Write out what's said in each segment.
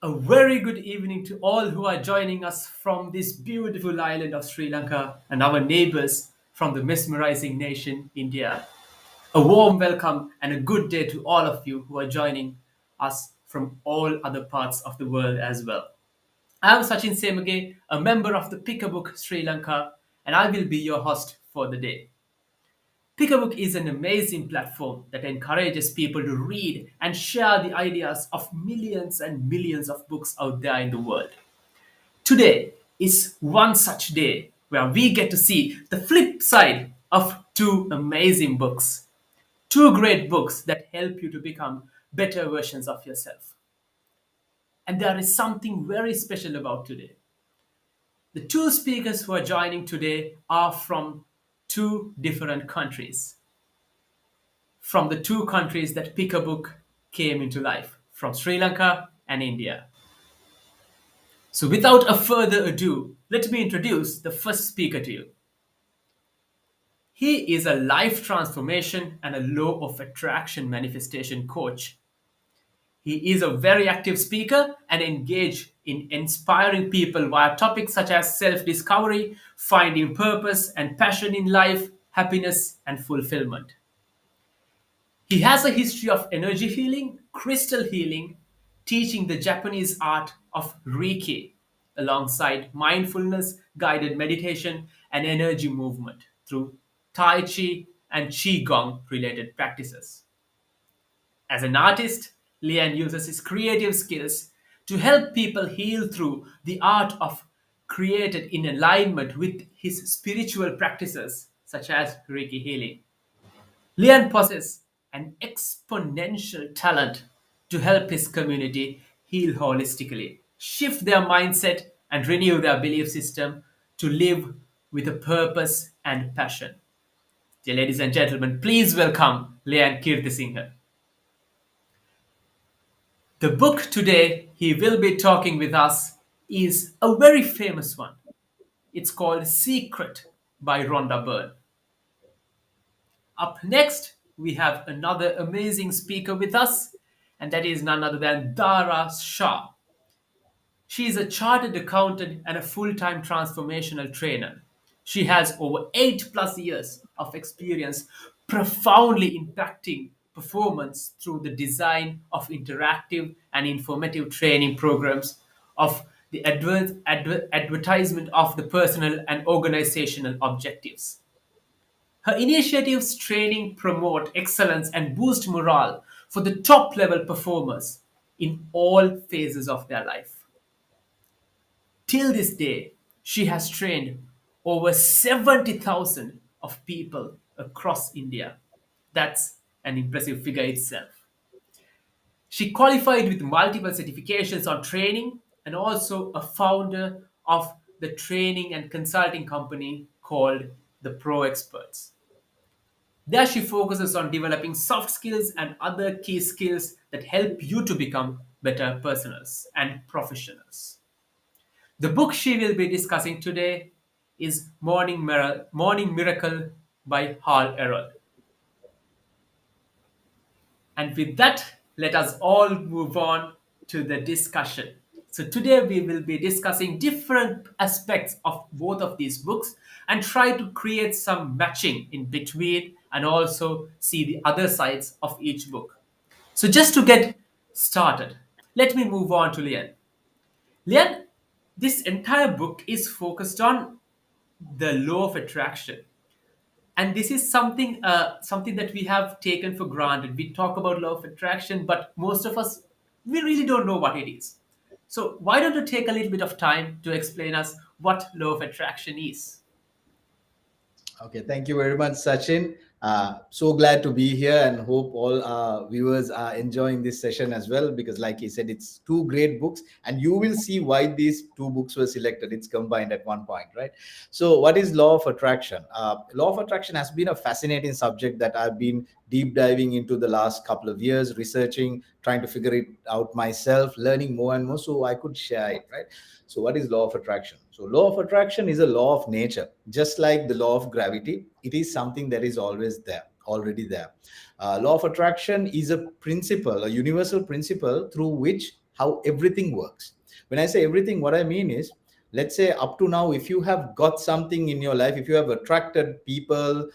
A very good evening to all who are joining us from this beautiful island of Sri Lanka and our neighbors from the mesmerizing nation, India. A warm welcome and a good day to all of you who are joining us from all other parts of the world as well. I am Sachin Semage, a member of the Pick a Book Sri Lanka, and I will be your host for the day. Pick a Book is an amazing platform that encourages people to read and share the ideas of millions and millions of books out there in the world. Today is one such day where we get to see the flip side of two amazing books. Two great books that help you to become better versions of yourself. And there is something very special about today. The two speakers who are joining today are from two different countries. From the two countries that Pick a Book came into life, from Sri Lanka and India. So, without a further ado, let me introduce the first speaker to you. He is a life transformation and a law of attraction manifestation coach. He is a very active speaker and engaged in inspiring people via topics such as self discovery, finding purpose and passion in life, happiness, and fulfillment. He has a history of energy healing, crystal healing, teaching the Japanese art of Reiki, alongside mindfulness, guided meditation, and energy movement through Tai Chi and Qigong related practices. As an artist, Leanne uses his creative skills to help people heal through the art of created in alignment with his spiritual practices, such as Reiki healing. Leon possesses an exponential talent to help his community heal holistically, shift their mindset, and renew their belief system to live with a purpose and passion. Dear ladies and gentlemen, please welcome Leanne Kierthesinger. The book today he will be talking with us is a very famous one. It's called Secret by Rhonda Byrne. Up next, we have another amazing speaker with us, and that is none other than Dara Shah. She is a chartered accountant and a full time transformational trainer. She has over 8+ years of experience, profoundly impacting performance through the design of interactive and informative training programs, of the advertisement of the personal and organizational objectives. Her initiatives training promote excellence and boost morale for the top level performers in all phases of their life. Till this day, she has trained over 70,000 of people across India. That's an impressive figure itself. She qualified with multiple certifications on training and also a founder of the training and consulting company called the Pro Experts. There, she focuses on developing soft skills and other key skills that help you to become better personals and professionals. The book she will be discussing today is Morning Miracle by Hal Errol. And with that, let us all move on to the discussion. So, today we will be discussing different aspects of both of these books and try to create some matching in between and also see the other sides of each book. So, just to get started, let me move on to Lian. Lian, this entire book is focused on the law of attraction, and this is something that we have taken for granted. We talk about law of attraction, but most of us, we really don't know what it is. So why don't you take a little bit of time to explain us what law of attraction is? Okay, thank you very much, Sachin. So glad to be here and hope all our viewers are enjoying this session as well because, like he said, it's two great books and you will see why these two books were selected. It's combined at one point, right? So, what is law of attraction? Law of attraction has been a fascinating subject that I've been deep diving into the last couple of years, researching, trying to figure it out myself, learning more and more so I could share it, right? So, what is law of attraction? So, law of attraction is a law of nature, just like the law of gravity. It is something that is always there, already there. Law of attraction is a principle, a universal principle through which how everything works. When I say everything, what I mean is, let's say up to now, if you have got something in your life, if you have attracted people,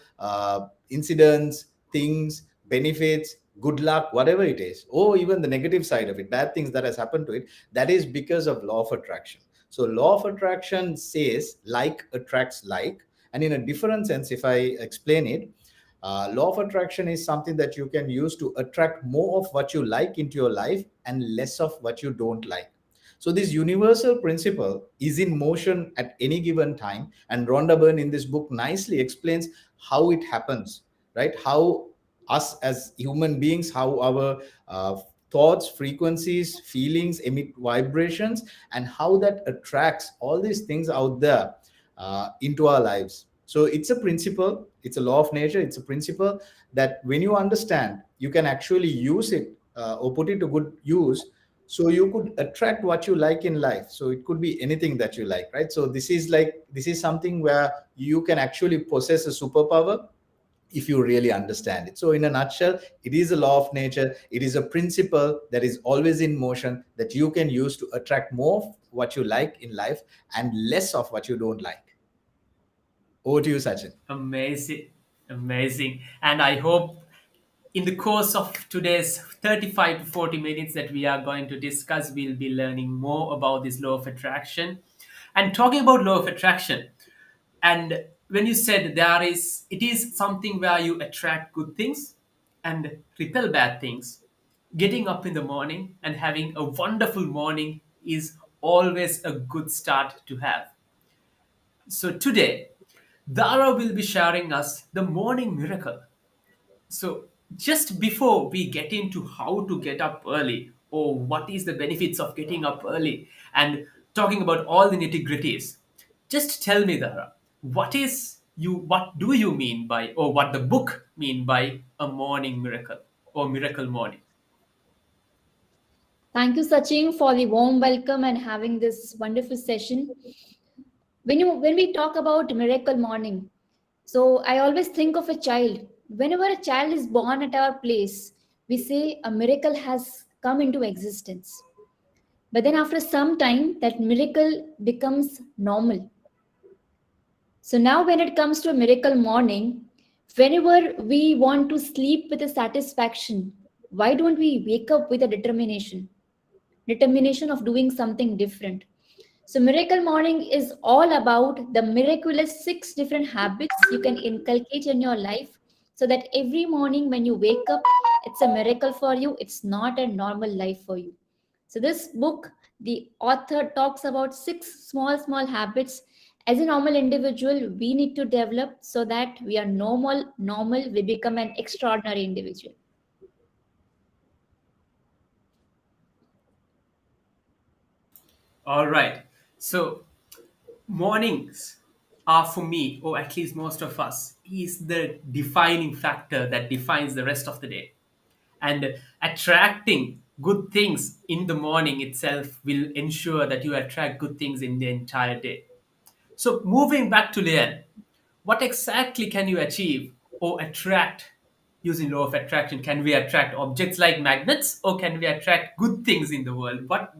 incidents, things, benefits, good luck, whatever it is, or even the negative side of it, bad things that has happened to it, that is because of law of attraction. So law of attraction says like attracts like. And in a different sense, if I explain it, law of attraction is something that you can use to attract more of what you like into your life and less of what you don't like. So this universal principle is in motion at any given time, and Rhonda Byrne in this book nicely explains how it happens, right? How us as human beings, how our thoughts, frequencies, feelings emit vibrations, and how that attracts all these things out there into our lives. So it's a principle, it's a law of nature, it's a principle that when you understand, you can actually use it or put it to good use, so you could attract what you like in life. So it could be anything that you like, right? So this is something where you can actually possess a superpower if you really understand it. So in a nutshell, it is a law of nature, it is a principle that is always in motion, that you can use to attract more of what you like in life and less of what you don't like. Over to you, Sachin. Amazing, amazing. And I hope in the course of today's 35 to 40 minutes that we are going to discuss, we'll be learning more about this law of attraction. And talking about law of attraction, and when you said it is something where you attract good things and repel bad things. Getting up in the morning and having a wonderful morning is always a good start to have. So today, Dara will be sharing us the morning miracle. So, just before we get into how to get up early or what is the benefits of getting up early and talking about all the nitty gritties, just tell me, Dara, what do you mean by, or what the book mean by a morning miracle or miracle morning? Thank you, Sachin, for the warm welcome and having this wonderful session. When we talk about miracle morning, so I always think of a child. Whenever a child is born at our place, we say a miracle has come into existence. But then after some time, that miracle becomes normal. So now when it comes to a miracle morning, whenever we want to sleep with a satisfaction, why don't we wake up with a determination of doing something different? So, Miracle Morning is all about the miraculous 6 different habits you can inculcate in your life so that every morning when you wake up, it's a miracle for you. It's not a normal life for you. So, this book, the author talks about 6 small habits as a normal individual we need to develop so that we are normal, we become an extraordinary individual. All right. So, mornings are for me, or at least most of us, is the defining factor that defines the rest of the day. And attracting good things in the morning itself will ensure that you attract good things in the entire day. So, moving back to Leanne, what exactly can you achieve or attract using law of attraction? Can we attract objects like magnets, or can we attract good things in the world? What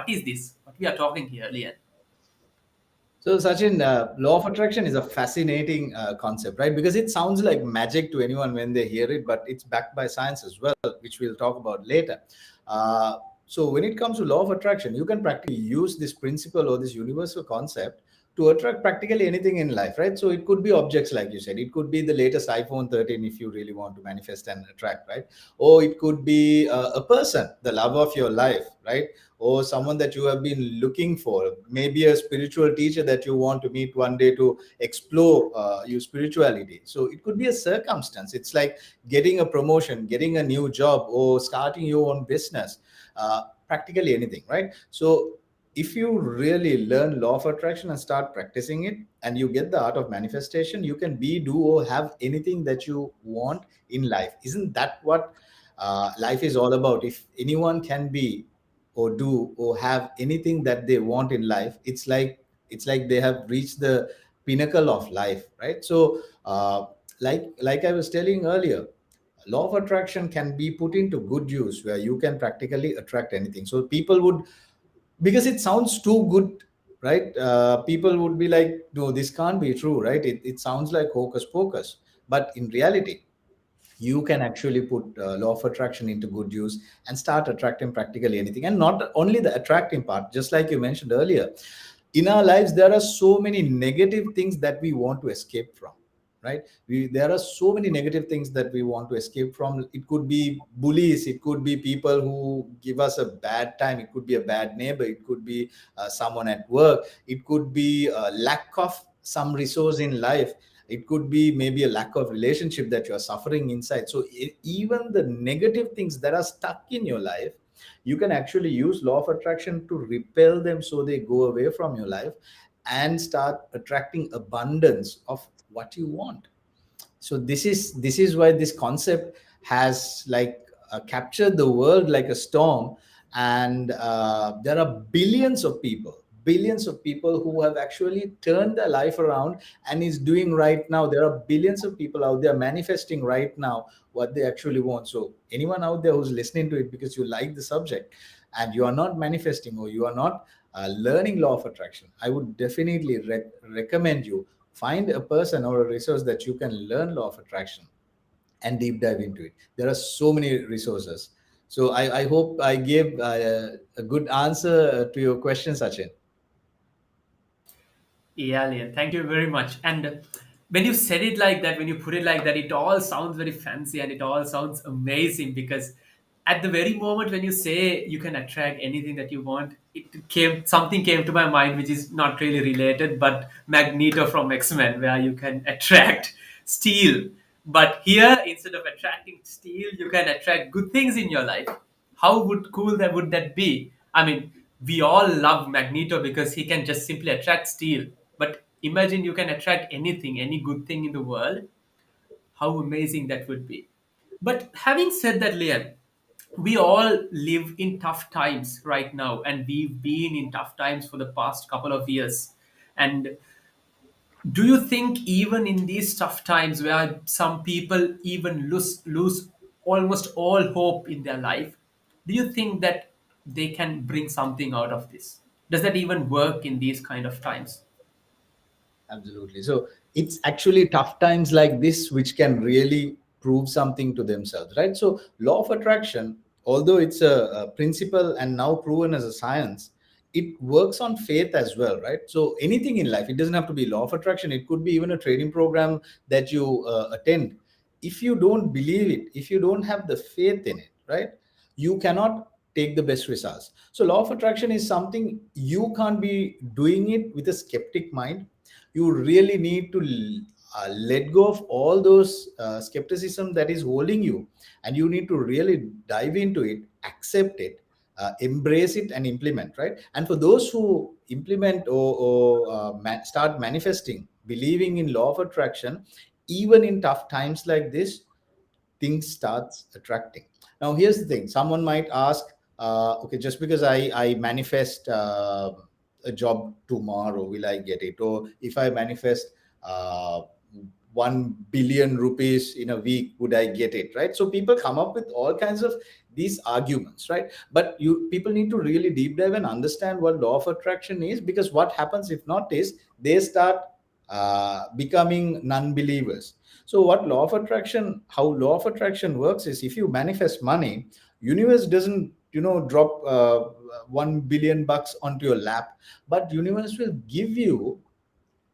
is this? What we are talking here, Leanne? So, Sachin, law of attraction is a fascinating concept, right? Because it sounds like magic to anyone when they hear it, but it's backed by science as well, which we'll talk about later. So, when it comes to law of attraction, you can practically use this principle or this universal concept to attract practically anything in life, right? So, it could be objects, like you said. It could be the latest iPhone 13 if you really want to manifest and attract, right? Or it could be a person, the love of your life, right? Or someone that you have been looking for, maybe a spiritual teacher that you want to meet one day to explore your spirituality. So it could be a circumstance. It's like getting a promotion, getting a new job, or starting your own business, practically anything, right? So if you really learn law of attraction and start practicing it, and you get the art of manifestation, you can be, do, or have anything that you want in life. Isn't that what life is all about? If anyone can be or do or have anything that they want in life, it's like they have reached the pinnacle of life, right? So like I was telling earlier, law of attraction can be put into good use where you can practically attract anything. So people would, because it sounds too good, right? People would be like, no, this can't be true, right? It sounds like hocus pocus. But in reality, you can actually put law of attraction into good use and start attracting practically anything. And not only the attracting part, just like you mentioned earlier, in our lives there are so many negative things that we want to escape from, right? There are so many negative things that we want to escape from. It could be bullies, it could be people who give us a bad time, it could be a bad neighbor, it could be someone at work, it could be a lack of some resource in life, it could be maybe a lack of relationship that you are suffering inside. So even the negative things that are stuck in your life, you can actually use law of attraction to repel them so they go away from your life and start attracting abundance of what you want. So this is why this concept has like captured the world like a storm. And there are billions of people who have actually turned their life around and is doing right now. There are billions of people out there manifesting right now what they actually want. So anyone out there who's listening to it because you like the subject and you are not manifesting, or you are not learning law of attraction, I would definitely recommend you find a person or a resource that you can learn law of attraction and deep dive into it. There are so many resources. So I hope I gave a good answer to your question, Sachin. Yeah, Leanne, thank you very much. And when you said it like that, when you put it like that, it all sounds very fancy and it all sounds amazing, because at the very moment when you say you can attract anything that you want, it came something came to my mind which is not really related, but Magneto from X-Men, where you can attract steel. But here, instead of attracting steel, you can attract good things in your life. How would that be? I mean, we all love Magneto because he can just simply attract steel. But imagine you can attract anything, any good thing in the world. How amazing that would be. But having said that, Liam, we all live in tough times right now, and we've been in tough times for the past couple of years. And do you think even in these tough times where some people even lose almost all hope in their life, do you think that they can bring something out of this? Does that even work in these kind of times? Absolutely. So it's actually tough times like this which can really prove something to themselves, right? So law of attraction, although it's a principle and now proven as a science, it works on faith as well, right? So anything in life, it doesn't have to be law of attraction. It could be even a training program that you attend. If you don't believe it, if you don't have the faith in it, right, you cannot take the best results. So law of attraction is something you can't be doing it with a skeptic mind. You really need to let go of all those skepticism that is holding you, and you need to really dive into it, accept it, embrace it and implement, right? And for those who implement or start manifesting, believing in law of attraction, even in tough times like this, things starts attracting. Now here's the thing, someone might ask, okay, just because I manifest a job tomorrow, will I get it? Or if I manifest uh, 1 billion rupees in a week, would I get it? Right? So people come up with all kinds of these arguments, right? But you people need to really deep dive and understand what law of attraction is, because what happens if not is they start becoming non-believers. So what law of attraction, how law of attraction works is, if you manifest money, universe doesn't drop 1 billion bucks onto your lap, but universe will give you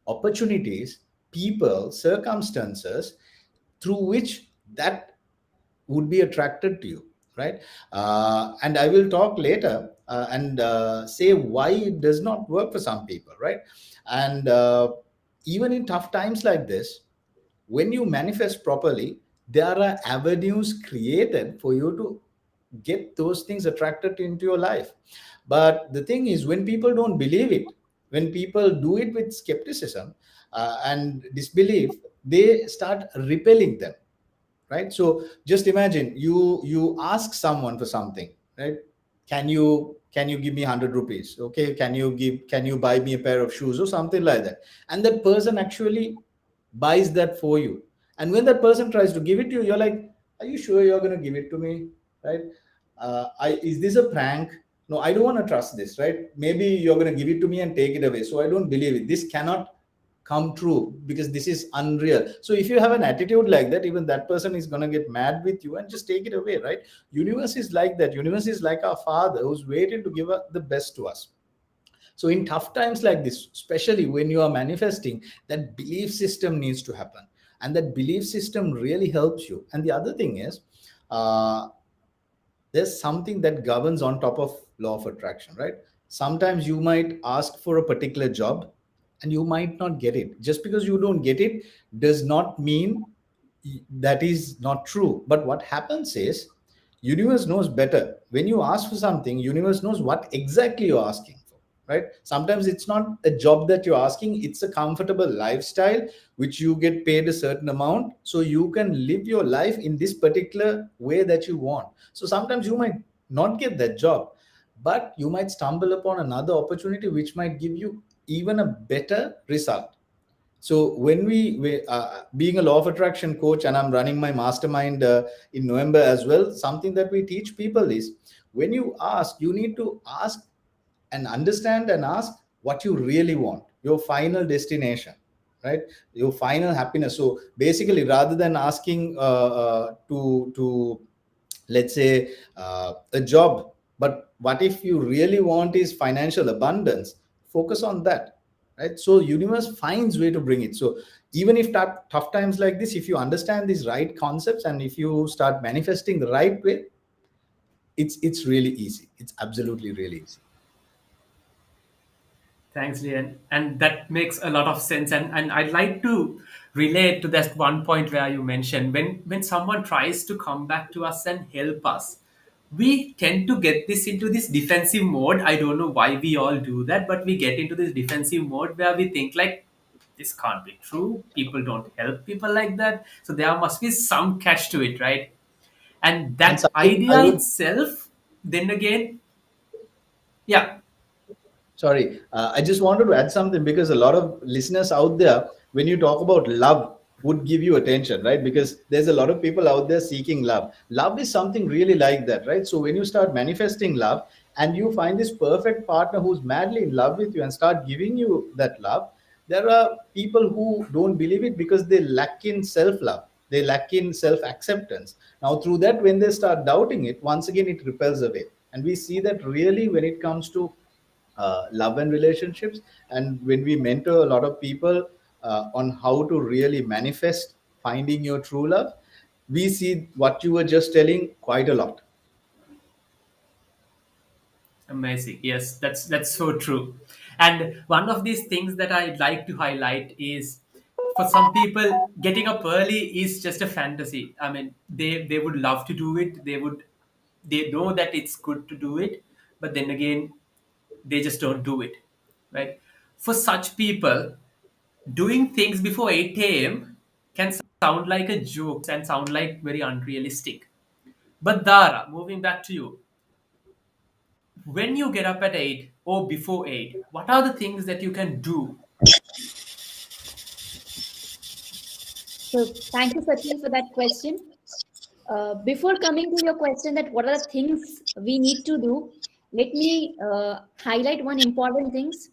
opportunities, people, circumstances through which that would be attracted to you, right? And I will talk later and say why it does not work for some people, right? And even in tough times like this, when you manifest properly, there are avenues created for you to get those things attracted into your life. But the thing is, when people don't believe it, when people do it with skepticism and disbelief, they start repelling them, right? So just imagine, you ask someone for something, right? Can you give me 100 rupees? Okay, can you buy me a pair of shoes or something like that? And that person actually buys that for you. And when that person tries to give it to you, you're like, Are you sure you're going to give it to me? Right? Is this a prank? No, I don't want to trust this, right? Maybe you're going to give it to me and take it away. So I don't believe it. This cannot come true because this is unreal. So if you have an attitude like that, even that person is going to get mad with you and just take it away, right? Universe is like that. Universe is like our father who's waiting to give us the best to us. So in tough times like this, especially when you are manifesting, that belief system needs to happen, and that belief system really helps you. And the other thing is, uh, there's something that governs on top of law of attraction, right? Sometimes you might ask for a particular job and you might not get it. Just because you don't get it does not mean that is not true. But what happens is, universe knows better. When you ask for something, universe knows what exactly you're asking for, right? Sometimes it's not a job that you're asking, it's a comfortable lifestyle which you get paid a certain amount so you can live your life in this particular way that you want. So sometimes you might not get that job, but you might stumble upon another opportunity which might give you even a better result. So when being a law of attraction coach, and I'm running my mastermind in November as well, something that we teach people is, when you ask, you need to ask and understand and ask what you really want, your final destination, right? Your final happiness. So basically, rather than asking to let's say a job, but what if you really want is financial abundance? Focus on that, right? So universe finds way to bring it. So even if tough times like this, if you understand these right concepts and if you start manifesting the right way, it's really easy. It's absolutely really easy. Thanks, Leanne. And that makes a lot of sense. And I'd like to relate to that one point where you mentioned when someone tries to come back to us and help us, we tend to get this into this defensive mode. I don't know why we all do that, but we get into this defensive mode where we think like, this can't be true. People don't help people like that. So there must be some catch to it, right? And And that something I idea would itself, then again, yeah. Sorry, I just wanted to add something, because a lot of listeners out there, when you talk about love, would give you attention, right? Because there's a lot of people out there seeking love. Love is something really like that, right? So when you start manifesting love and you find this perfect partner who's madly in love with you and start giving you that love, there are people who don't believe it because they lack in self love. They lack in self acceptance. Now, through that, when they start doubting it, once again, it repels away. And we see that really when it comes to love and relationships, and when we mentor a lot of people on how to really manifest finding your true love, we see what you were just telling quite a lot. Amazing. Yes, that's so true. And one of these things that I'd like to highlight is, for some people, getting up early is just a fantasy. I mean, they would love to do it. They know that it's good to do it, but then again, they just don't do it. Right? For such people, doing things before 8 a.m. can sound like a joke and sound like very unrealistic. But Dara, moving back to you, when you get up at 8 or before 8, what are the things that you can do? So thank you, Sachin, for that question. Before coming to your question that what are the things we need to do, let me highlight one important things.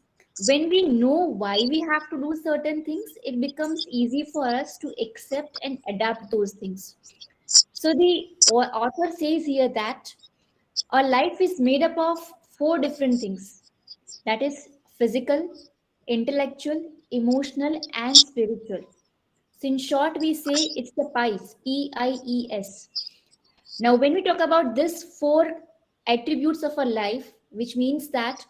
When we know why we have to do certain things, it becomes easy for us to accept and adapt those things. So the author says here that our life is made up of four different things, that is physical, intellectual, emotional, and spiritual. So in short, we say it's the pies, PIES. Now, when we talk about this four attributes of our life, which means that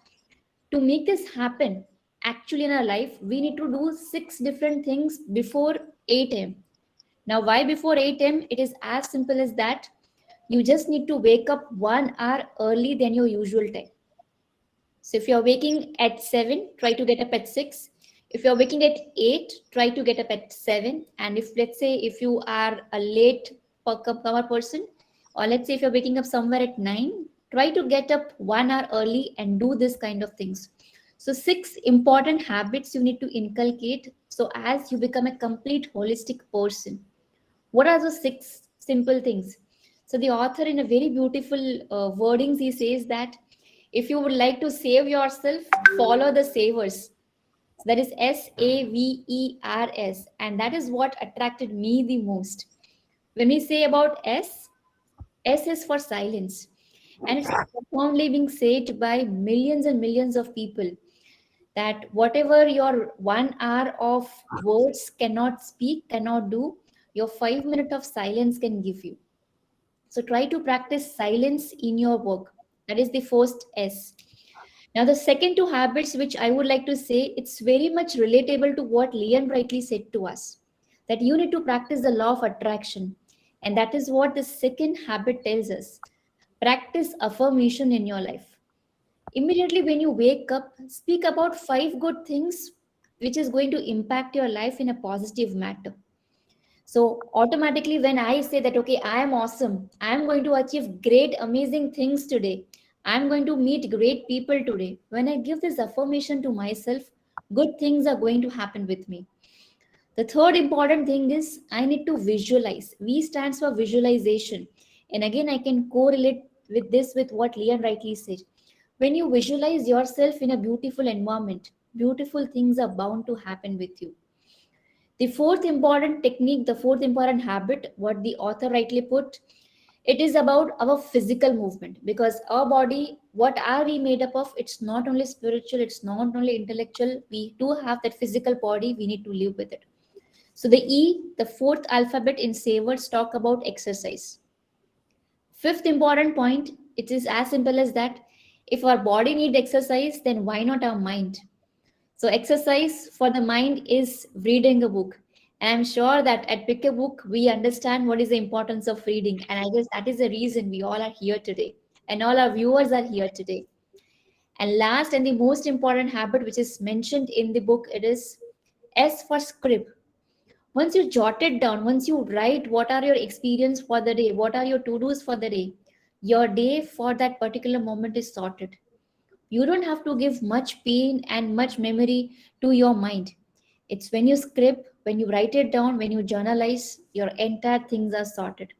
to make this happen actually in our life, we need to do six different things before 8 a.m. Now, why before 8 a.m.? It is as simple as that. You just need to wake up 1 hour early than your usual time. So if you're waking at 7, try to get up at 6. If you're waking at 8, try to get up at 7. And if, let's say, if you are a late comer person, or let's say if you're waking up somewhere at 9, try to get up 1 hour early and do this kind of things. So 6 important habits you need to inculcate so as you become a complete holistic person. What are the six simple things. So the author, in a very beautiful wordings, he says that if you would like to save yourself, follow the savers. So that is SAVERS, and that is what attracted me the most. When we say about S is for silence, and it's profoundly being said by millions and millions of people that whatever your 1 hour of words cannot speak, cannot do, your 5 minutes of silence can give you. So try to practice silence in your work. That is the first S. Now, the second two habits, which I would like to say, it's very much relatable to what Leon rightly said to us, that you need to practice the law of attraction. And that is what the second habit tells us. Practice affirmation in your life. Immediately when you wake up, speak about 5 good things which is going to impact your life in a positive manner. So automatically when I say that, okay, I am awesome, I am going to achieve great, amazing things today, I'm going to meet great people today. When I give this affirmation to myself, good things are going to happen with me. The third important thing is I need to visualize. V stands for visualization. And again, I can correlate with this with what Leon rightly said. When you visualize yourself in a beautiful environment, beautiful things are bound to happen with you. The fourth important technique, the fourth important habit, what the author rightly put, it is about our physical movement, because our body, what are we made up of? It's not only spiritual, it's not only intellectual. We do have that physical body, we need to live with it. So the E, the fourth alphabet in Savers, talk about exercise. Fifth important point, it is as simple as that. If our body need exercise, then why not our mind? So exercise for the mind is reading a book. And I'm sure that at Pick a Book, we understand what is the importance of reading. And I guess that is the reason we all are here today. And all our viewers are here today. And last and the most important habit, which is mentioned in the book, it is S for script. Once you jot it down, once you write what are your experience for the day, what are your to-dos for the day, your day for that particular moment is sorted. You don't have to give much pain and much memory to your mind. It's when you script, when you write it down, when you journalize, your entire things are sorted.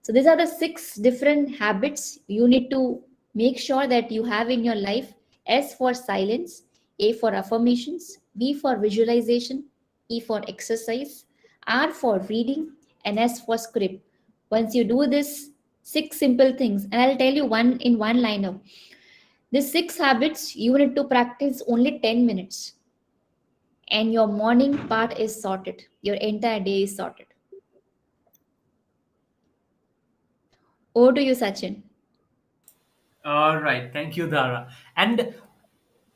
So these are the 6 different habits you need to make sure that you have in your life. S for silence, A for affirmations, V for visualization, E for exercise, R for reading, and S for script. Once you do this 6 simple things, and I'll tell you one in one liner. These 6 habits you need to practice only 10 minutes, and your morning part is sorted. Your entire day is sorted. Over to you, Sachin. All right, thank you, Dara. And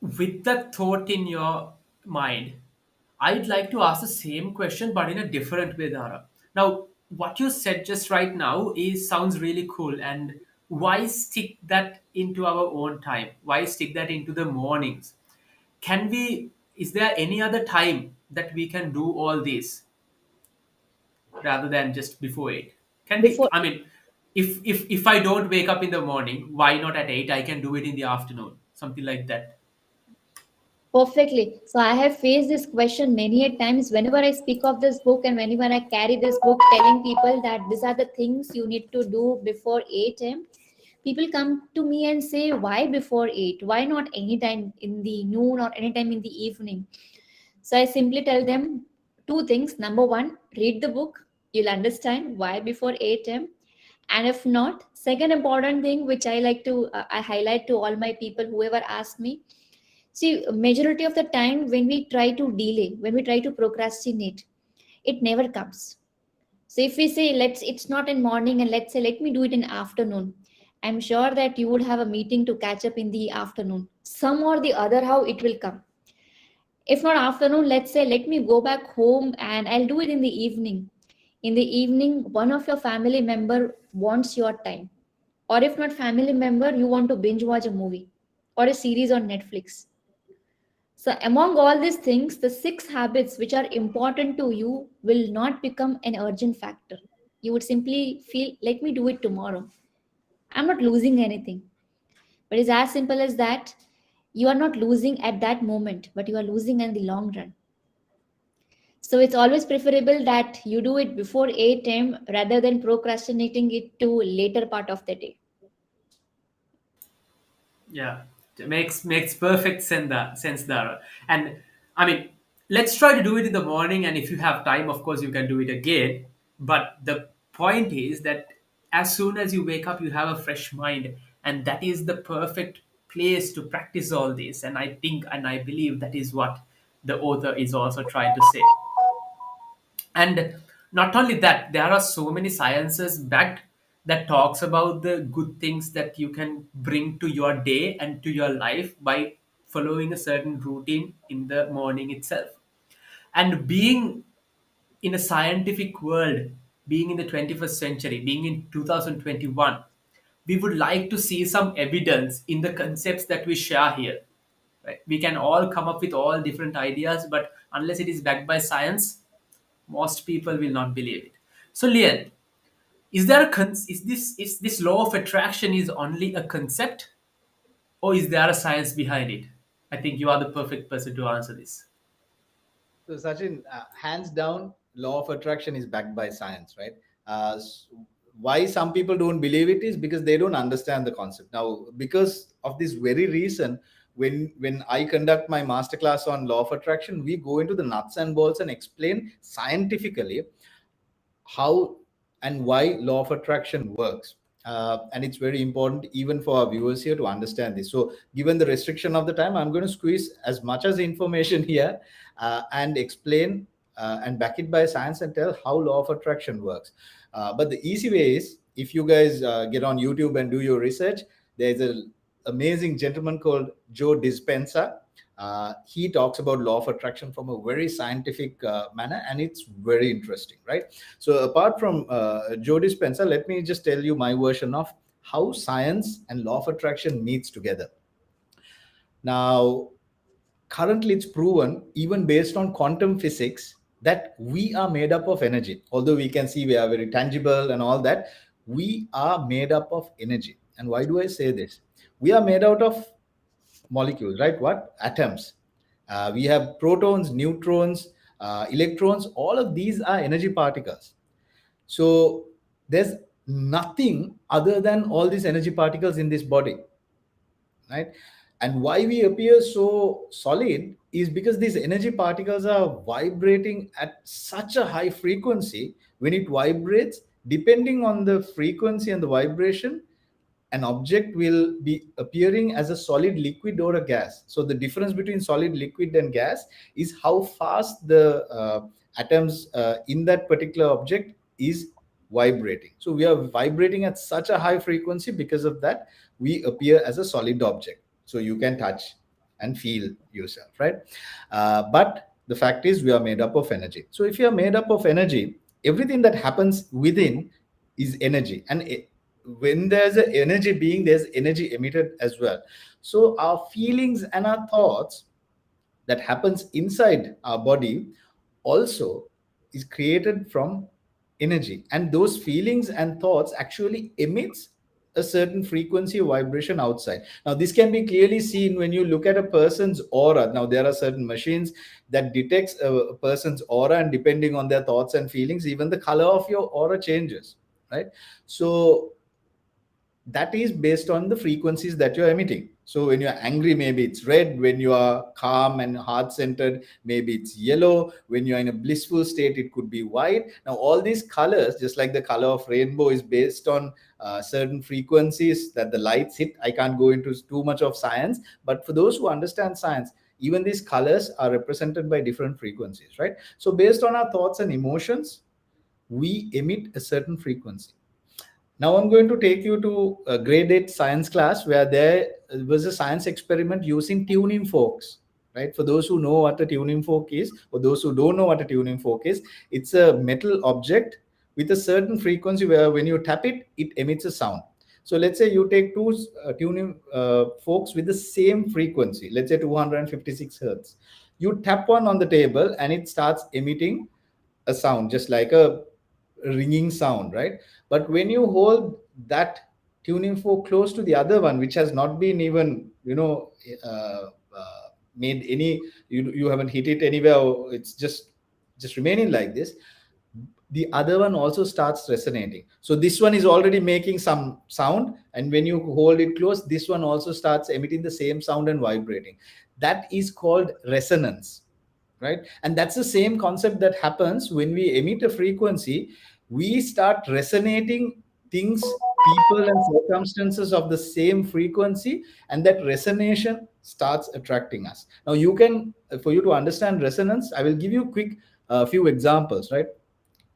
with that thought in your mind, I'd like to ask the same question but in a different way, Dara. Now, what you said just right now is sounds really cool, and why stick that into our own time? Why stick that into the mornings? Can we? Is there any other time that we can do all this rather than just before 8? Can we? Before I mean, if I don't wake up in the morning, why not at 8? I can do it in the afternoon, something like that. Perfectly. So I have faced this question many a times whenever I speak of this book and whenever I carry this book telling people that these are the things you need to do before 8 a.m. People come to me and say, why before 8? Why not anytime in the noon or anytime in the evening? So I simply tell them 2 things. Number one, read the book. You'll understand why before 8 a.m. And if not, second important thing which I like to I highlight to all my people, whoever asks me, see, majority of the time when we try to delay, when we try to procrastinate, it never comes. So if we say it's not in morning and let's say let me do it in afternoon, I'm sure that you would have a meeting to catch up in the afternoon. Some or the other how it will come. If not afternoon, let's say let me go back home and I'll do it in the evening. In the evening, one of your family member wants your time. Or if not family member, you want to binge watch a movie or a series on Netflix. So, among all these things, the 6 habits which are important to you will not become an urgent factor. You would simply feel, let me do it tomorrow. I'm not losing anything. But it's as simple as that. You are not losing at that moment, but you are losing in the long run. So it's always preferable that you do it before 8 a.m. rather than procrastinating it to later part of the day. Yeah, it makes perfect sense, Dara. And I mean, let's try to do it in the morning. And if you have time, of course, you can do it again. But the point is that as soon as you wake up, you have a fresh mind, and that is the perfect place to practice all this. And I think and I believe that is what the author is also trying to say. And not only that, there are so many sciences backed that talks about the good things that you can bring to your day and to your life by following a certain routine in the morning itself. And being in a scientific world, being in the 21st century, being in 2021, we would like to see some evidence in the concepts that we share here. Right? We can all come up with all different ideas, but unless it is backed by science, most people will not believe it. So, Lian, is this law of attraction is only a concept, or is there a science behind it? I think you are the perfect person to answer this. So, Sachin, hands down, law of attraction is backed by science, right? Why some people don't believe it is because they don't understand the concept. Now, because of this very reason, when I conduct my masterclass on law of attraction, we go into the nuts and bolts and explain scientifically how and why law of attraction works. And it's very important even for our viewers here to understand this. So given the restriction of the time, I'm going to squeeze as much as information here and explain and back it by science and tell how law of attraction works. But the easy way is, if you guys get on YouTube and do your research, there's a amazing gentleman called Joe Dispenza. He talks about law of attraction from a very scientific manner, and it's very interesting, right? So apart from Joe Dispenza, let me just tell you my version of how science and law of attraction meets together. Now, currently it's proven, even based on quantum physics, that we are made up of energy. Although we can see we are very tangible and all that, we are made up of energy. And why do I say this? We are made out of molecules, right? What? Atoms. We have protons, neutrons, electrons. All of these are energy particles. So there's nothing other than all these energy particles in this body, right? And why we appear so solid is because these energy particles are vibrating at such a high frequency. When it vibrates, depending on the frequency and the vibration, an object will be appearing as a solid, liquid, or a gas. So the difference between solid, liquid, and gas is how fast the atoms in that particular object is vibrating. So we are vibrating at such a high frequency. Because of that, we appear as a solid object, so you can touch and feel yourself, right? But the fact is, we are made up of energy. So if you are made up of energy, everything that happens within is energy. And when there's an energy being, there's energy emitted as well. So our feelings and our thoughts that happens inside our body also is created from energy, and those feelings and thoughts actually emits a certain frequency of vibration outside. Now this can be clearly seen when you look at a person's aura. Now there are certain machines that detects a person's aura, and depending on their thoughts and feelings, even the color of your aura changes, right? So that is based on the frequencies that you're emitting. So when you're angry, maybe it's red. When you are calm and heart centered, maybe it's yellow. When you're in a blissful state, it could be white. Now all these colors, just like the color of rainbow, is based on certain frequencies that the lights hit. I can't go into too much of science, but for those who understand science, even these colors are represented by different frequencies, right? So based on our thoughts and emotions, we emit a certain frequency. Now I'm going to take you to a grade 8 science class where there was a science experiment using tuning forks. Right? For those who know what a tuning fork is, or those who don't know what a tuning fork is, it's a metal object with a certain frequency where when you tap it, it emits a sound. So let's say you take two tuning forks with the same frequency, let's say 256 hertz. You tap one on the table and it starts emitting a sound, just like a ringing sound, right? But when you hold that tuning fork close to the other one, which has not been even, made any, you haven't hit it anywhere, or it's just just remaining like this, the other one also starts resonating. So this one is already making some sound, and when you hold it close, this one also starts emitting the same sound and vibrating. That is called resonance, right? And that's the same concept that happens when we emit a frequency. We start resonating things, people and circumstances of the same frequency, and that resonation starts attracting us. Now you can, for you to understand resonance, I will give you quick few examples, right?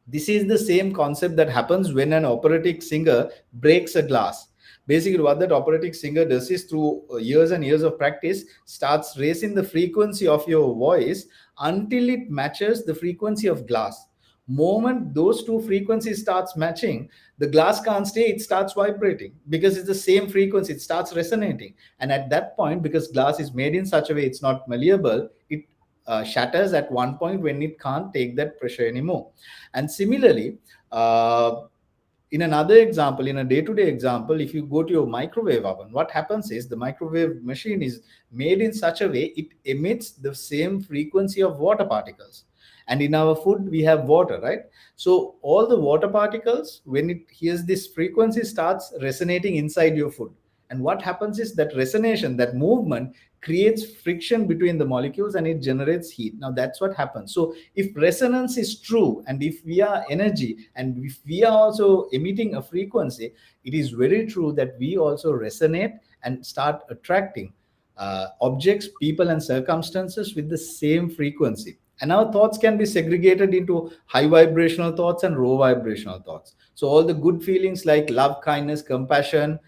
This is the same concept that happens when an operatic singer breaks a glass. Basically, what that operatic singer does is, through years and years of practice, starts raising the frequency of your voice until it matches the frequency of glass. Moment those two frequencies starts matching, the glass can't stay, it starts vibrating because it's the same frequency, it starts resonating. And at that point, because glass is made in such a way it's not malleable, it shatters at one point when it can't take that pressure anymore. And similarly, in another example, in a day-to-day example, if you go to your microwave oven, what happens is the microwave machine is made in such a way it emits the same frequency of water particles. And in our food we have water, right? So all the water particles, when it hears this frequency, starts resonating inside your food. And what happens is that resonation, that movement, creates friction between the molecules and it generates heat. Now that's what happens. So if resonance is true, and if we are energy, and if we are also emitting a frequency, it is very true that we also resonate and start attracting objects, people and circumstances with the same frequency. And our thoughts can be segregated into high vibrational thoughts and low vibrational thoughts. So all the good feelings like love, kindness, compassion,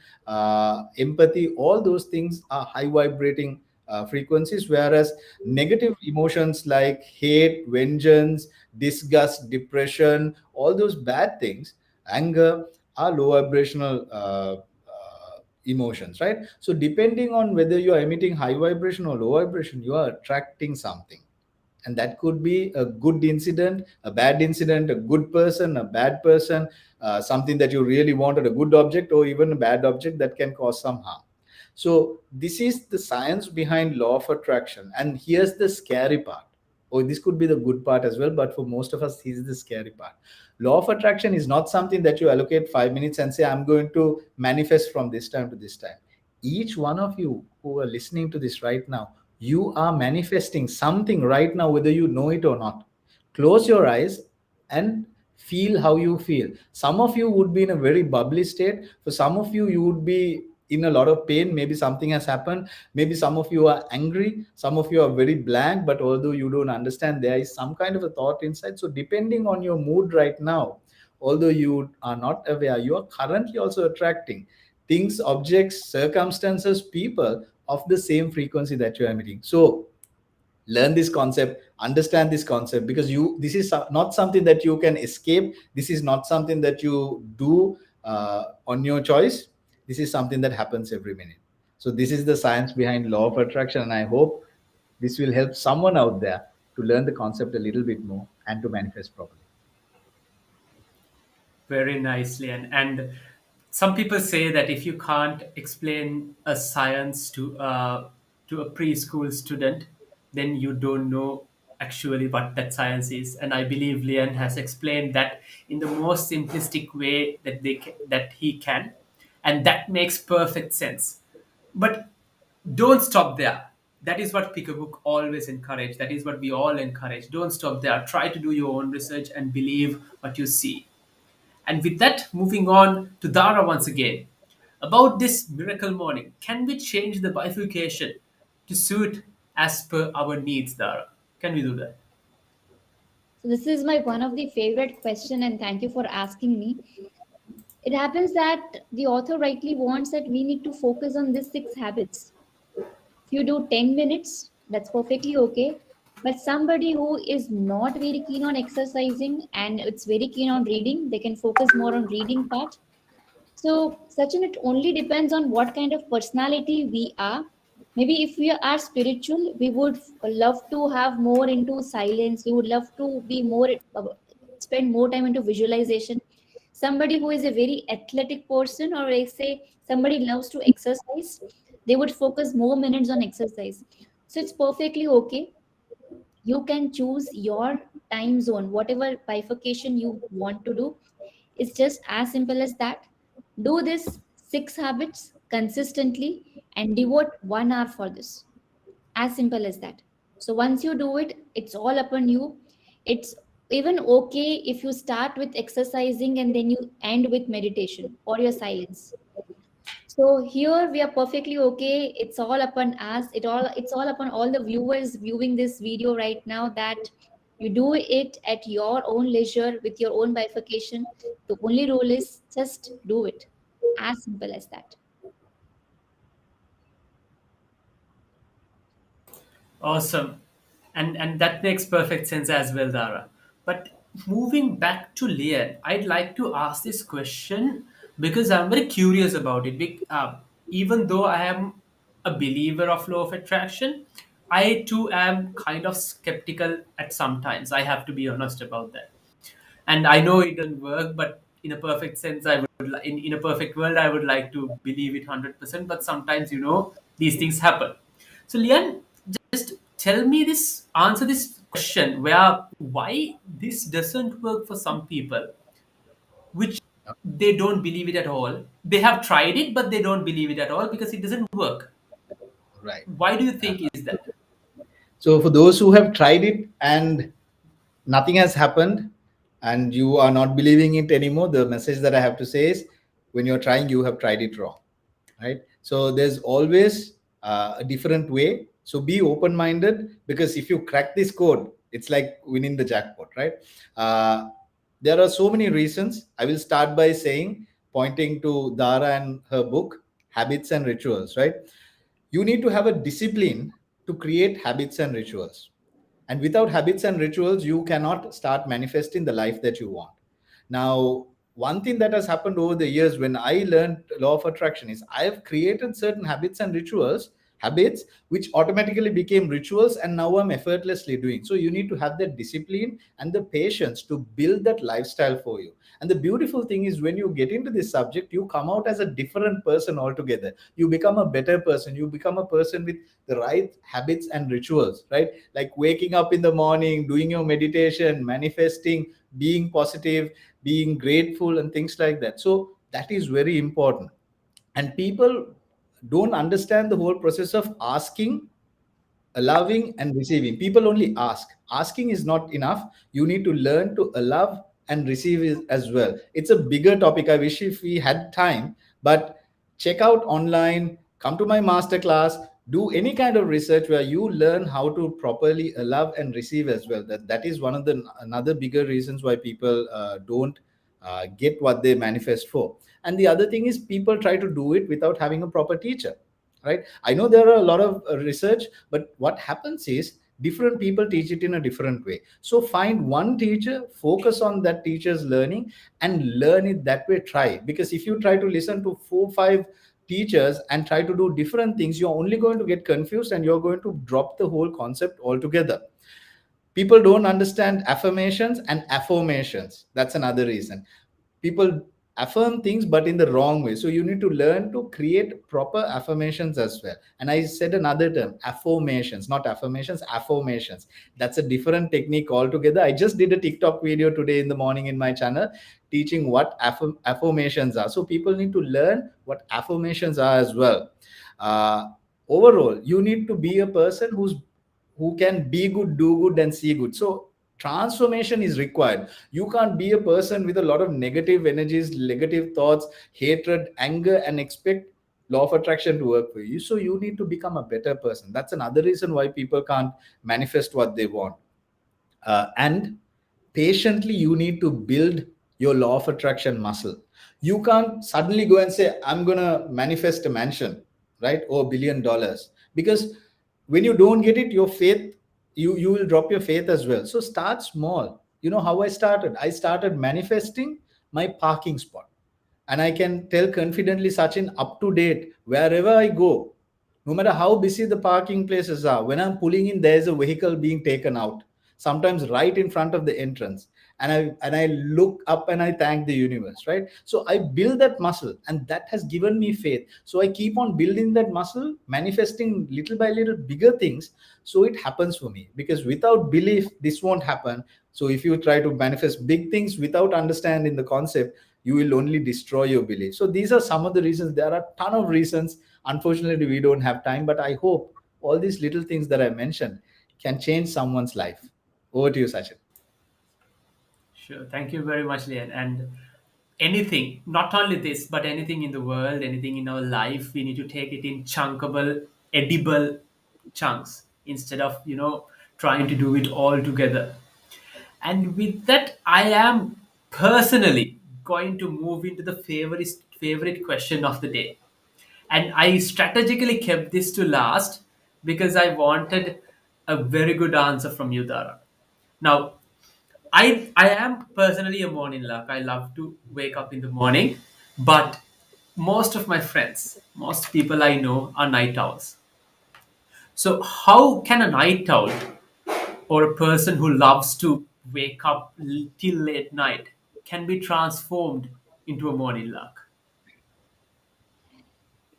empathy, all those things are high vibrating frequencies, whereas negative emotions like hate, vengeance, disgust, depression, all those bad things, anger, are low vibrational emotions, right? So depending on whether you are emitting high vibration or low vibration, you are attracting something. And that could be a good incident, a bad incident, a good person, a bad person, something that you really wanted, a good object, or even a bad object that can cause some harm. So this is the science behind law of attraction. And here's the scary part. Or this could be the good part as well, but for most of us, this is the scary part. Law of attraction is not something that you allocate 5 minutes and say, I'm going to manifest from this time to this time. Each one of you who are listening to this right now, you are manifesting something right now, whether you know it or not. Close your eyes and feel how you feel. Some of you would be in a very bubbly state. For some of you, you would be in a lot of pain. Maybe something has happened. Maybe some of you are angry. Some of you are very blank, but although you don't understand, there is some kind of a thought inside. So depending on your mood right now, although you are not aware, you are currently also attracting things, objects, circumstances, people of the same frequency that you are emitting. So learn this concept, understand this concept, because you, this is not something that you can escape. This is not something that you do on your choice. This is something that happens every minute. So this is the science behind law of attraction, and I hope this will help someone out there to learn the concept a little bit more and to manifest properly. Very nicely. And some people say that if you can't explain a science to a preschool student, then you don't know actually what that science is. And I believe Leon has explained that in the most simplistic way that he can, and that makes perfect sense. But don't stop there. That is what Pick a Book always encourage. That is what we all encourage. Don't stop there. Try to do your own research and believe what you see. And with that, moving on to Dara once again. About this miracle morning, can we change the bifurcation to suit as per our needs, Dara? Can we do that? So this is my one of the favorite question, and thank you for asking me. It happens that the author rightly wants that we need to focus on these 6 habits. If you do 10 minutes, that's perfectly okay. But somebody who is not very keen on exercising and it's very keen on reading, they can focus more on reading part. So, Sachin, it only depends on what kind of personality we are. Maybe if we are spiritual, we would love to have more into silence. We would love to be more, spend more time into visualization. Somebody who is a very athletic person, or I say somebody loves to exercise, they would focus more minutes on exercise. So it's perfectly okay. You can choose your time zone, whatever bifurcation you want to do. It's just as simple as that. Do this 6 habits consistently and devote 1 hour for this. As simple as that. So once you do it, it's all upon you. It's even okay if you start with exercising and then you end with meditation or your silence. So here we are perfectly okay. It's all upon us. It's all upon all the viewers viewing this video right now, that you do it at your own leisure with your own bifurcation. The only rule is just do it. As simple as that. Awesome. And that makes perfect sense as well, Dara. But moving back to Leanne, I'd like to ask this question because I'm very curious about it. Even though I am a believer of law of attraction, I too am kind of skeptical at sometimes. I have to be honest about that. And I know it doesn't work, but in a perfect sense, in a perfect world, I would like to believe it 100%. But sometimes, these things happen. So, Leanne, just tell me this, answer this question where why this doesn't work for some people, which they don't believe it at all. They have tried it, but they don't believe it at all because it doesn't work. Right. Why do you think is that? So for those who have tried it and nothing has happened and you are not believing it anymore, the message that I have to say is, when you're trying, you have tried it wrong, right? So there's always a different way. So be open minded, because if you crack this code, it's like winning the jackpot, right? uh, there are so many reasons. I will start by saying, pointing to Dara and her book, Habits and Rituals, right? You need to have a discipline to create habits and rituals. And without habits and rituals, you cannot start manifesting the life that you want. Now, one thing that has happened over the years when I learned law of attraction is I have created certain habits and rituals, habits which automatically became rituals, and now I'm effortlessly doing. So you need to have that discipline and the patience to build that lifestyle for you. And the beautiful thing is, when you get into this subject, you come out as a different person altogether. You become a better person. You become a person with the right habits and rituals, right? Like waking up in the morning, doing your meditation, manifesting, being positive, being grateful, and things like that. So that is very important. And people don't understand the whole process of asking, allowing, and receiving. People only ask. Asking is not enough. You need to learn to allow and receive it as well. It's a bigger topic. I wish if we had time, but check out online, come to my master class, do any kind of research where you learn how to properly allow and receive as well. That is one of the another bigger reasons why people don't get what they manifest for. And the other thing is, people try to do it without having a proper teacher, right? I know there are a lot of research, but what happens is, different people teach it in a different way. So find one teacher, focus on that teacher's learning, and learn it that way. Try, because if you try to listen to 4 5 teachers and try to do different things, you're only going to get confused and you're going to drop the whole concept altogether. People don't understand affirmations and affirmations. That's another reason. People affirm things but in the wrong way. So you need to learn to create proper affirmations as well. And I said another term, affirmations, not affirmations, affirmations. That's a different technique altogether. I just did a TikTok video today in the morning in my channel teaching what affirmations are. So people need to learn what affirmations are as well. uh, Overall, you need to be a person who can be good, do good, and see good. So transformation is required. You can't be a person with a lot of negative energies, negative thoughts, hatred, anger, and expect law of attraction to work for you. So you need to become a better person. That's another reason why people can't manifest what they want. And patiently, you need to build your law of attraction muscle. You can't suddenly go and say, I'm going to manifest a mansion, right, or $1 billion, because when you don't get it, your faith, you will drop your faith as well. So start small. You know how I started manifesting my parking spot. And I can tell confidently, Sachin, up to date, wherever I go, no matter how busy the parking places are, when I'm pulling in, there's a vehicle being taken out, sometimes right in front of the entrance. And I look up and I thank the universe, right? So I build that muscle, and that has given me faith. So I keep on building that muscle, manifesting little by little bigger things. So it happens for me, because without belief, this won't happen. So if you try to manifest big things without understanding the concept, you will only destroy your belief. So these are some of the reasons. There are a ton of reasons. Unfortunately, we don't have time, but I hope all these little things that I mentioned can change someone's life. Over to you, Sachin. Sure. Thank you very much, Leanne. And anything, not only this, but anything in the world, anything in our life, we need to take it in chunkable, edible chunks instead of, trying to do it all together. And with that, I am personally going to move into the favorite question of the day. And I strategically kept this to last because I wanted a very good answer from you, Dara. Now, I am personally a morning lark. I love to wake up in the morning, but most of my friends, most people I know are night owls. So how can a night owl or a person who loves to wake up till late night can be transformed into a morning lark?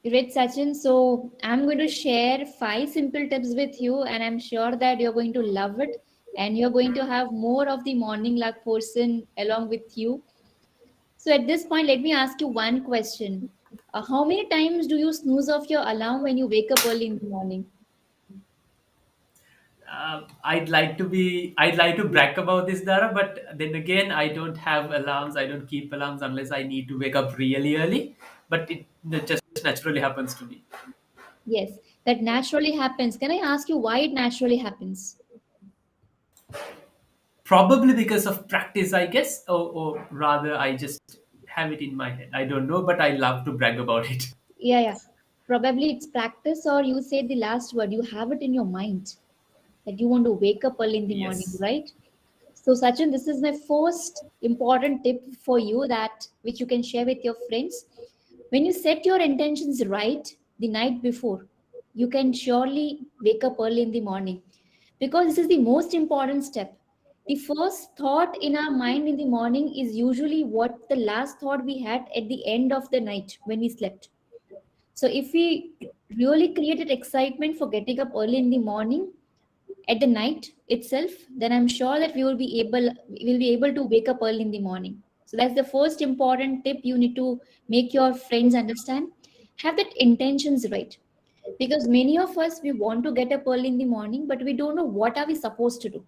Great, Sachin. So I'm going to share 5 simple tips with you, and I'm sure that you're going to love it, and you're going to have more of the morning luck person along with you. So at this point, let me ask you one question. How many times do you snooze off your alarm when you wake up early in the morning? I'd like to brag about this, Dara, but then again, I don't have alarms. I don't keep alarms unless I need to wake up really early. But it just naturally happens to me. Yes, that naturally happens. Can I ask you why it naturally happens? Probably because of practice, I guess, or rather, I just have it in my head. I don't know, but I love to brag about it. Yeah, yeah. Probably it's practice, or you say the last word. You have it in your mind that you want to wake up early in the morning, Yes. right? So, Sachin, this is my first important tip for you that which you can share with your friends. When you set your intentions right the night before, you can surely wake up early in the morning because this is the most important step. The first thought in our mind in the morning is usually what the last thought we had at the end of the night when we slept. So, if we really created excitement for getting up early in the morning, at the night itself, then I'm sure that we will be able to wake up early in the morning. So that's the first important tip you need to make your friends understand. Have that intentions right. Because many of us we want to get up early in the morning, but we don't know what are we supposed to do.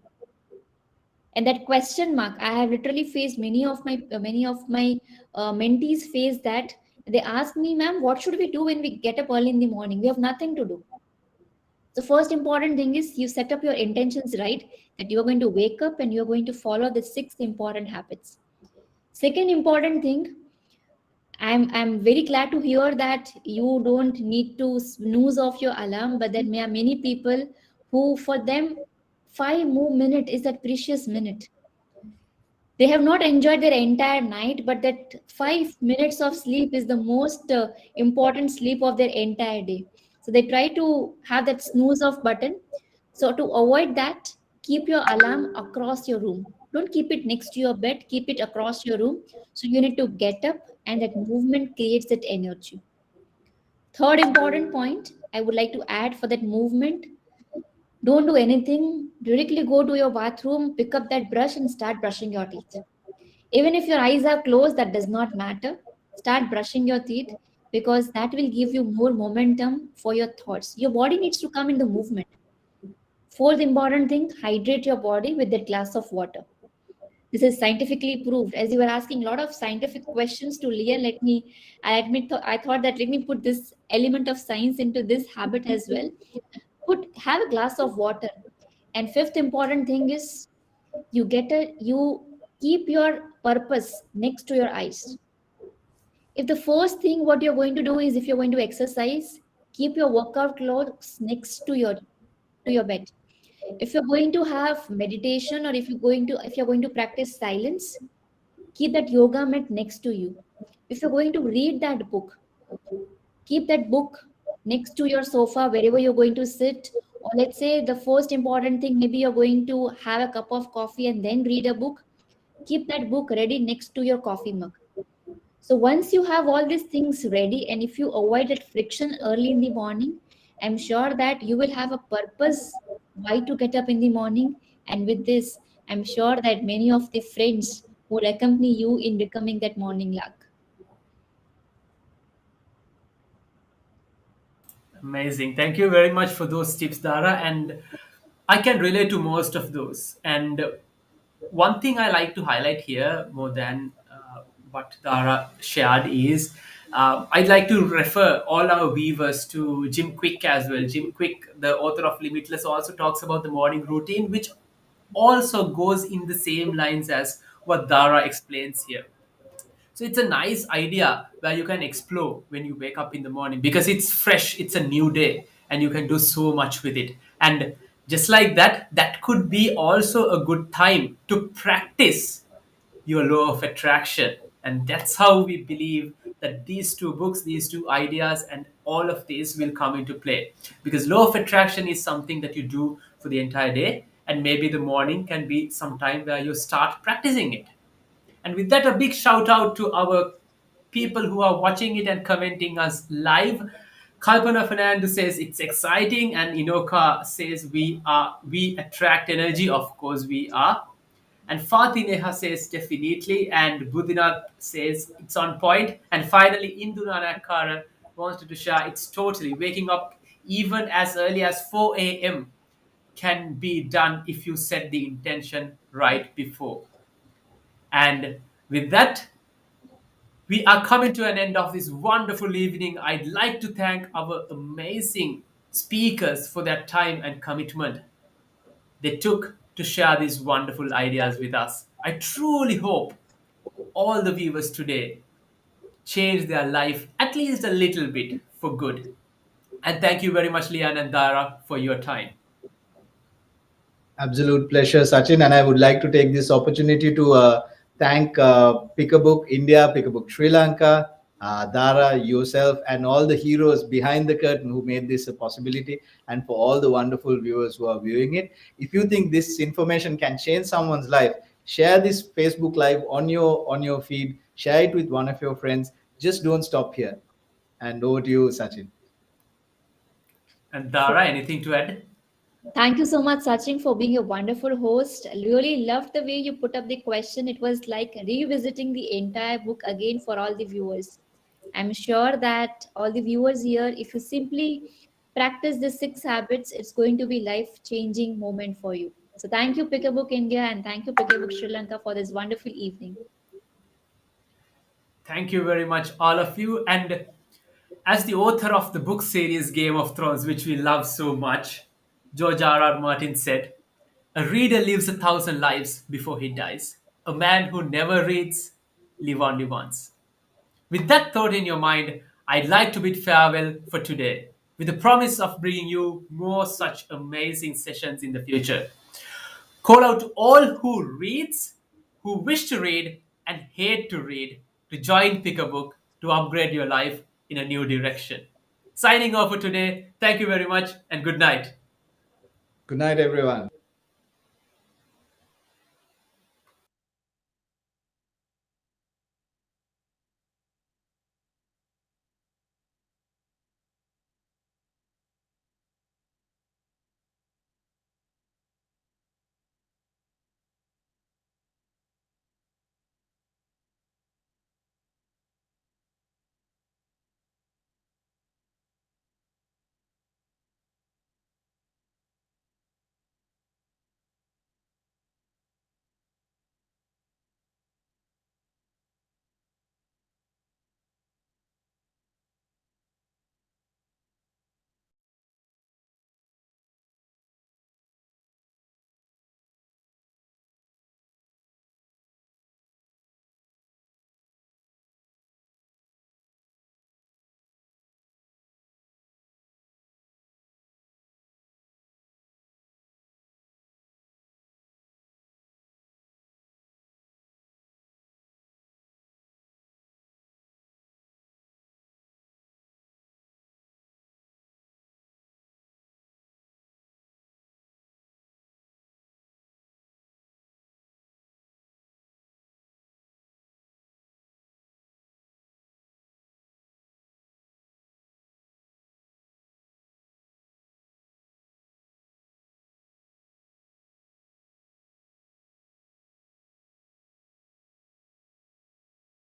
And that question mark, I have literally faced many of my mentees face that they ask me, ma'am, what should we do when we get up early in the morning? We have nothing to do. The first important thing is you set up your intentions right, that you're going to wake up and you're going to follow the 6 important habits. Second important thing, I'm very glad to hear that you don't need to snooze off your alarm, but there are many people who, for them, 5 more minutes is that precious minute. They have not enjoyed their entire night, but that 5 minutes of sleep is the most important sleep of their entire day. So they try to have that snooze off button. So to avoid that, keep your alarm across your room. Don't keep it next to your bed, keep it across your room. So you need to get up, and that movement creates that energy. Third important point I would like to add for that movement, don't do anything. Directly go to your bathroom, pick up that brush, and start brushing your teeth. Even if your eyes are closed, that does not matter. Start brushing your teeth because that will give you more momentum for your thoughts. Your body needs to come into movement. Fourth important thing, hydrate your body with that glass of water. This is scientifically proved. As you were asking a lot of scientific questions to Leah, I thought that let me put this element of science into this habit as well. Have a glass of water. And fifth important thing is you keep your purpose next to your eyes. If the first thing what you're going to do is if you're going to exercise, keep your workout clothes next to your bed. If you're going to have meditation, or if you're going to practice silence, keep that yoga mat next to you. If you're going to read that book, keep that book next to your sofa wherever you're going to sit. Or let's say the first important thing, maybe you're going to have a cup of coffee and then read a book, keep that book ready next to your coffee mug. So once you have all these things ready, and if you avoid that friction early in the morning, I'm sure that you will have a purpose why to get up in the morning. And with this, I'm sure that many of the friends will accompany you in becoming that morning lark. Amazing. Thank you very much for those tips, Dara. And I can relate to most of those. And one thing I like to highlight here, more than what Dara shared, is I'd like to refer all our viewers to Jim Quick as well. Jim Quick, the author of Limitless, also talks about the morning routine, which also goes in the same lines as what Dara explains here. So it's a nice idea where you can explore when you wake up in the morning because it's fresh, it's a new day, and you can do so much with it. And just like that, that could be also a good time to practice your law of attraction. And that's how we believe that these two books, these two ideas, and all of this will come into play. Because law of attraction is something that you do for the entire day, and maybe the morning can be some time where you start practicing it. And with that, a big shout out to our people who are watching it and commenting us live. Kalpana Fernando says it's exciting, and Inoka says we attract energy. Of course, we are. And Fatih Neha says definitely, and Budinath says it's on point. And finally, Indunana Karan wants to share it's totally waking up even as early as 4 a.m. can be done if you set the intention right before. And with that, we are coming to an end of this wonderful evening. I'd like to thank our amazing speakers for their time and commitment they took to share these wonderful ideas with us. I truly hope all the viewers today change their life at least a little bit for good. And thank you very much, Leanne and Dara, for your time. Absolute pleasure, Sachin. And I would like to take this opportunity to thank Pick a Book India, Pick a Book Sri Lanka, Dara, yourself, and all the heroes behind the curtain who made this a possibility, and for all the wonderful viewers who are viewing it. If you think this information can change someone's life, share this Facebook Live on your feed, share it with one of your friends. Just don't stop here. And over to you, Sachin. And Dara, anything to add? Thank you so much, Sachin, for being a wonderful host. I really loved the way you put up the question. It was like revisiting the entire book again for all the viewers. I'm sure that all the viewers here, if you simply practice the 6 habits, it's going to be life-changing moment for you. So thank you, Pick a Book India, and thank you, Pick a Book Sri Lanka, for this wonderful evening. Thank you very much, all of you. And as the author of the book series Game of Thrones, which we love so much, George R. R. Martin said, "A reader lives 1,000 lives before he dies. A man who never reads live only once." With that thought in your mind, I'd like to bid farewell for today, with the promise of bringing you more such amazing sessions in the future. Call out to all who reads, who wish to read, and hate to read, to join Pick a Book to upgrade your life in a new direction. Signing off for today. Thank you very much and good night. Good night, everyone.